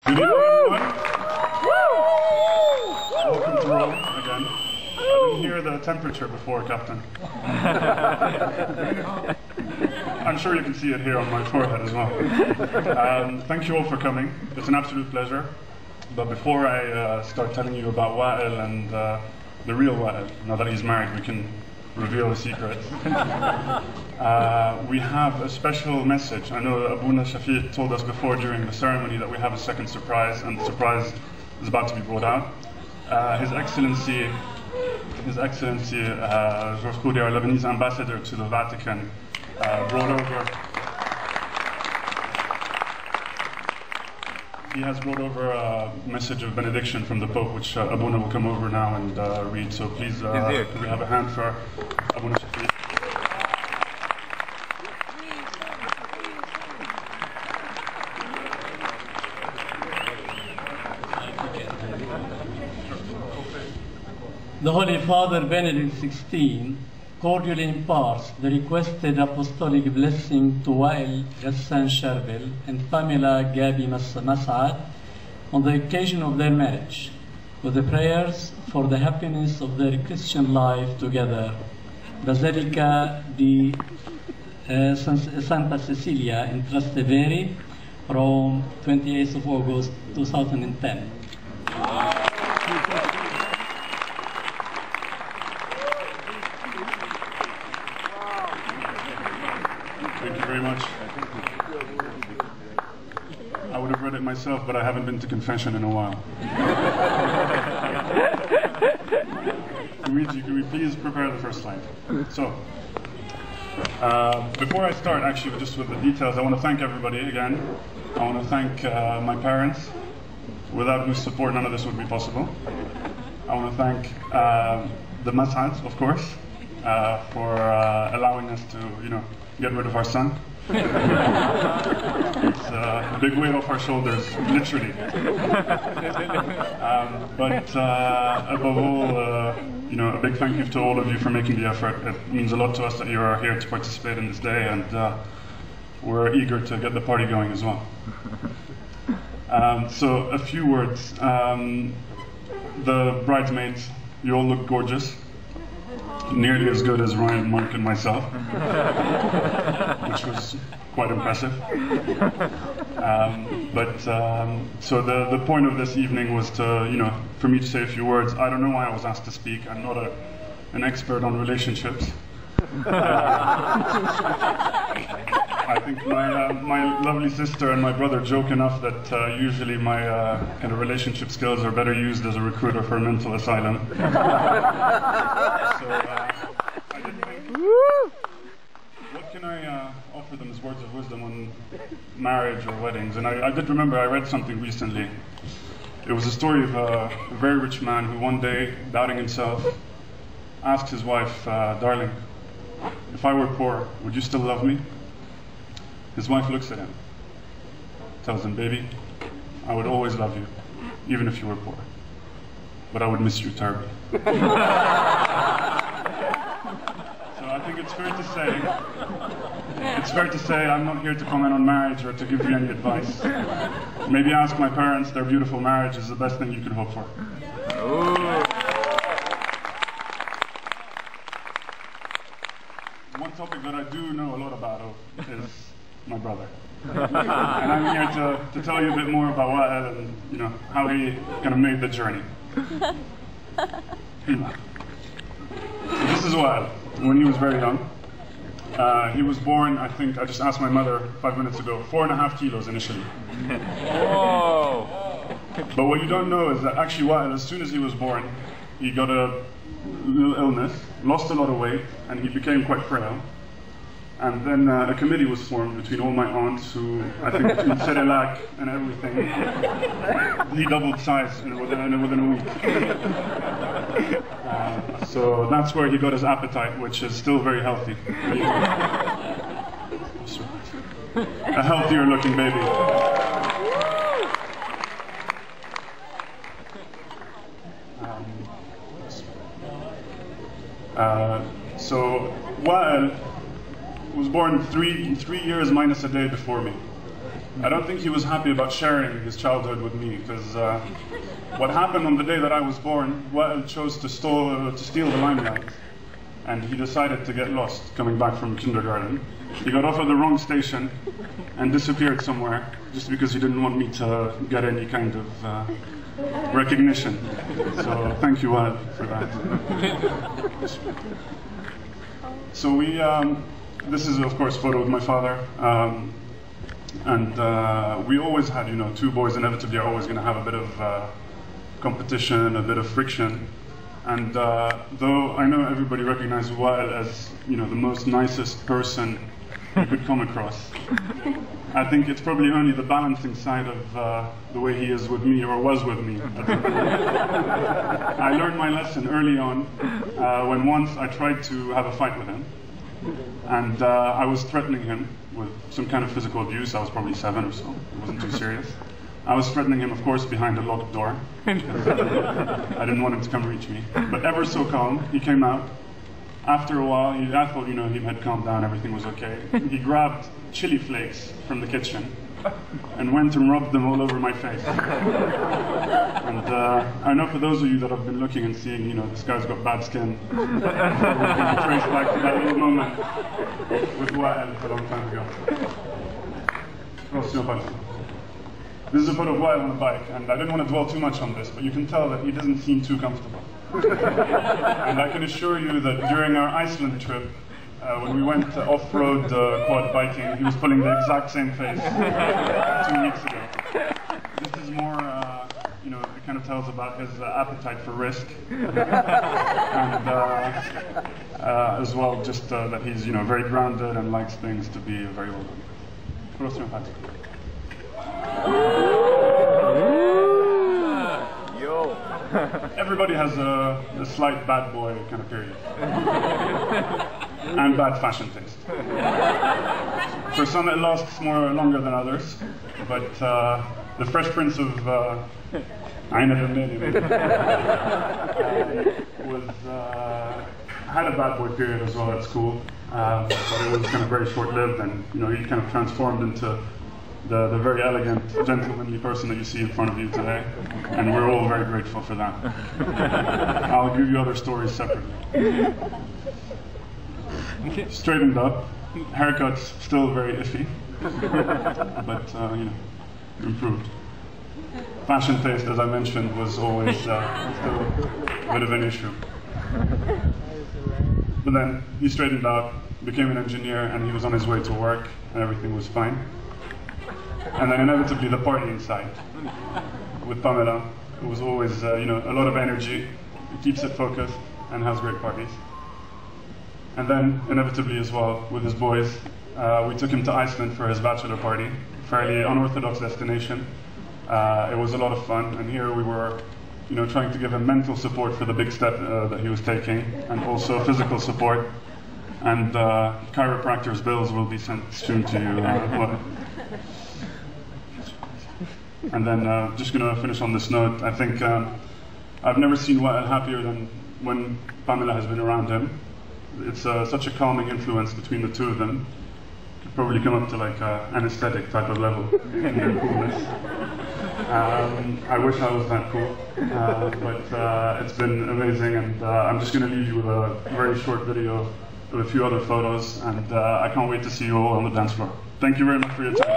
Good evening, everyone. Welcome to Rome again. I didn't hear the temperature before, Captain. I'm sure you can see it here on my forehead as well. Thank you all for coming. It's an absolute pleasure. But before I start telling you about Wael and the real Wael, now that he's married, we can reveal the secret. We have a special message. I know Abuna Shafiq told us before during the ceremony that we have a second surprise, and the surprise is about to be brought out. His Excellency George Koudi, our Lebanese ambassador to the Vatican, he has brought over a message of benediction from the Pope, which Abuna will come over now and read. So please, can we have a hand for Abuna Shafiq? The Holy Father Benedict XVI cordially imparts the requested apostolic blessing to Wael Ghassan Sharbil and Pamela Gabi Mas'ad on the occasion of their marriage, with the prayers for the happiness of their Christian life together. Basilica di Santa Cecilia in Trastevere, Rome, 28th of August 2010. Thank you very much. I would have read it myself, but I haven't been to confession in a while. Luigi, can we please prepare the first slide? So, before I start, actually, just with the details, I want to thank everybody again. I want to thank my parents, without whose support none of this would be possible. I want to thank the Mas'ads, of course, for allowing us to, get rid of our son. It's a big weight off our shoulders, literally. But above all, a big thank you to all of you for making the effort. It means a lot to us that you are here to participate in this day, and we're eager to get the party going as well. So a few words. The bridesmaids, you all look gorgeous. Nearly as good as Ryan, Mark, and myself, which was quite impressive. So the point of this evening was to, for me to say a few words. I don't know why I was asked to speak. I'm not an expert on relationships. I think my lovely sister and my brother joke enough that usually my kind of relationship skills are better used as a recruiter for a mental asylum. So I did think, what can I offer them as words of wisdom on marriage or weddings? And I did remember I read something recently. It was a story of a very rich man who one day, doubting himself, asked his wife, darling, if I were poor, would you still love me? His wife looks at him, tells him, baby, I would always love you, even if you were poor, but I would miss you terribly. So I think it's fair to say I'm not here to comment on marriage or to give you any advice. Maybe ask my parents, their beautiful marriage is the best thing you can hope for. One topic that I do know a lot about is my brother. And I'm here to tell you a bit more about Wael and how he kind of made the journey. So this is Wael, when he was very young. He was born, I think, I just asked my mother 5 minutes ago, 4.5 kilos initially. Whoa! But what you don't know is that actually Wael, as soon as he was born, he got a little illness, lost a lot of weight, and he became quite frail. And then a committee was formed between all my aunts who, I think between Cerelac and everything, he doubled size within a week. So that's where he got his appetite, which is still very healthy. A healthier looking baby. So Wael was born three years minus a day before me. I don't think he was happy about sharing his childhood with me, because what happened on the day that I was born, Wael chose to steal the limelight, and he decided to get lost coming back from kindergarten. He got off at the wrong station and disappeared somewhere, just because he didn't want me to get any kind of recognition. So thank you, Wael, for that. So this is of course a photo with my father. And we always had, two boys inevitably are always going to have a bit of competition, a bit of friction. And though I know everybody recognizes Wael as, the most nicest person you could come across, I think it's probably only the balancing side of the way he is with me, or was with me. I learned my lesson early on when once I tried to have a fight with him. And I was threatening him with some kind of physical abuse. I was probably 7 or so. It wasn't too serious. I was threatening him, of course, behind a locked door. I didn't want him to come reach me. But ever so calm, he came out. After a while, I thought, he had calmed down, everything was okay. He grabbed chili flakes from the kitchen and went and rubbed them all over my face. And I know for those of you that have been looking and seeing, this guy's got bad skin, we can trace back to that little moment with Wael a long time ago. This is a photo of Wael on a bike, and I didn't want to dwell too much on this, but you can tell that he doesn't seem too comfortable. And I can assure you that during our Iceland trip, when we went off-road quad biking, he was pulling the exact same face 2 weeks ago. This is more, it kind of tells about his appetite for risk, and as well just that he's, very grounded and likes things to be very well done. Everybody has a slight bad boy kind of period. And bad fashion taste. For some it lasts longer than others, but the Fresh Prince of Ain al-Amnani had a bad boy period as well at school, but it was kind of very short-lived, and he kind of transformed into the very elegant, gentlemanly person that you see in front of you today, and we're all very grateful for that. I'll give you other stories separately. Straightened up, haircut's still very iffy, but improved. Fashion taste, as I mentioned, was always still a bit of an issue. But then he straightened out, became an engineer, and he was on his way to work, and everything was fine. And then inevitably the partying side with Pamela, who was always a lot of energy, keeps it focused, and has great parties. And then inevitably as well with his boys, we took him to Iceland for his bachelor party, fairly unorthodox destination. It was a lot of fun, and here we were, trying to give him mental support for the big step that he was taking, and also physical support. And chiropractor's bills will be sent soon to you. And then just going to finish on this note. I think I've never seen Wael happier than when Pamela has been around him. It's such a calming influence between the two of them. Could probably come up to like anesthetic type of level in their coolness. I wish I was that cool, but it's been amazing, and I'm just going to leave you with a very short video of a few other photos, and I can't wait to see you all on the dance floor. Thank you very much for your time.